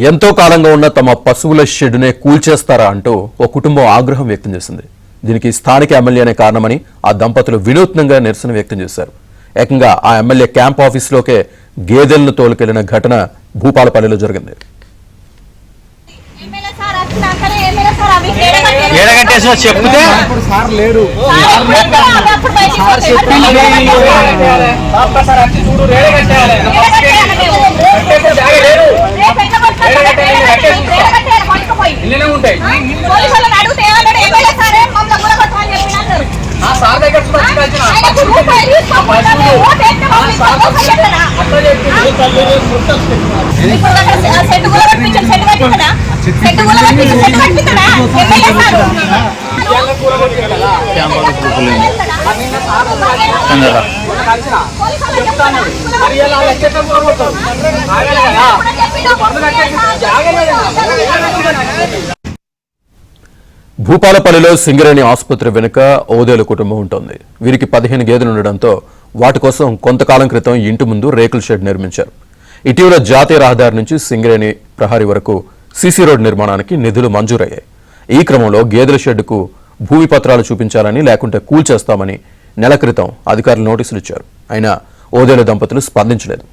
ఎంతో కాలంగా ఉన్న తమ పశువుల షెడ్డునే కూల్చేస్తారా అంటూ ఓ కుటుంబం ఆగ్రహం వ్యక్తం చేసింది. దీనికి స్థానిక ఎమ్మెల్యేనే కారణమని ఆ దంపతులు వినూత్నంగా నిరసన వ్యక్తం చేశారు. ఏకంగా ఆ ఎమ్మెల్యే క్యాంప్ ఆఫీసులోకే గేదెలను తోలుకెళ్లిన ఘటన భూపాలపల్లిలో జరిగింది. భూపాలపల్లిలో సింగరేణి ఆసుపత్రి వెనుక ఓదేలు కుటుంబం ఉంటుంది. వీరికి 15 గేదెలు ఉండడంతో వాటి కోసం కొంతకాలం క్రితం ఇంటి ముందు రేకుల షెడ్ నిర్మించారు. ఇటీవల జాతీయ రహదారి నుంచి సింగరేణి ప్రహరీ వరకు సీసీ రోడ్ నిర్మాణానికి నిధులు మంజూరయ్యాయి. ఈ క్రమంలో గేదెల షెడ్డుకు భూమి పత్రాలు చూపించాలని, లేకుంటే కూల్చేస్తామని నెల క్రితం అధికారులు నోటీసులు ఇచ్చారు. అయినా ఓదేలు దంపతులు స్పందించలేదు.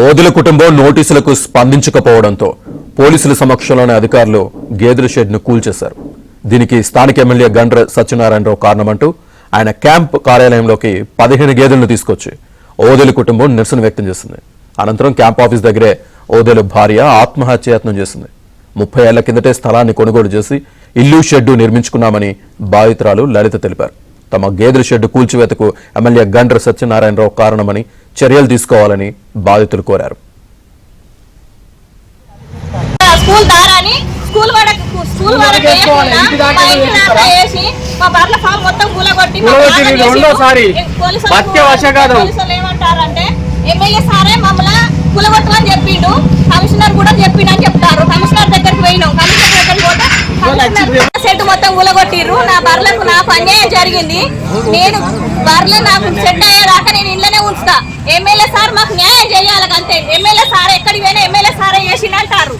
ఓదెల కుటుంబం నోటీసులకు స్పందించకపోవడంతో పోలీసుల సమక్షంలోని అధికారులు గేదెల షెడ్ను కూల్చేశారు. దీనికి స్థానిక ఎమ్మెల్యే గండ్ర సత్యనారాయణరావు కారణమంటూ ఆయన క్యాంప్ కార్యాలయంలోకి 15 గేదెలను తీసుకొచ్చి ఓదెల కుటుంబం నిరసన వ్యక్తం చేసింది. అనంతరం క్యాంప్ ఆఫీస్ దగ్గరే ఓదెల భార్య ఆత్మహత్యాయత్నం చేసింది. 30 ఏళ్ల కిందటే స్థలాన్ని కొనుగోలు చేసి ఇల్లు షెడ్డు నిర్మించుకున్నామని బాధితురాలు లలిత తెలిపారు. తమ గేదెల షెడ్డు కూల్చివేతకు ఎమ్మెల్యే గండ్ర సత్యనారాయణరావు కారణమని చర్యలు తీసుకోవాలని బాధితులు కోరారు. ఎమ్మెల్యే సారే మమ్మల్ని కులగొట్టమని చెప్పిండు, కమిషనర్ కూడా చెప్పిండు అని చెప్తారు. కమిషనర్ దగ్గరికి పోయినాం. కమిషనర్ దగ్గరికి పోతే షెడ్ మొత్తం కూలగొట్టిర్రు. నా బర్లకు నాకు అన్యాయం జరిగింది. నేను బర్రెలు నాకు షెడ్ అయ్యేదాకా నేను ఇళ్ళనే ఉంచుతా. ఎమ్మెల్యే సార్ మాకు న్యాయం చేయాలి అంతే. ఎమ్మెల్యే సార్ ఎక్కడికి పోయినా ఎమ్మెల్యే సారే చేసిండు అంటారు.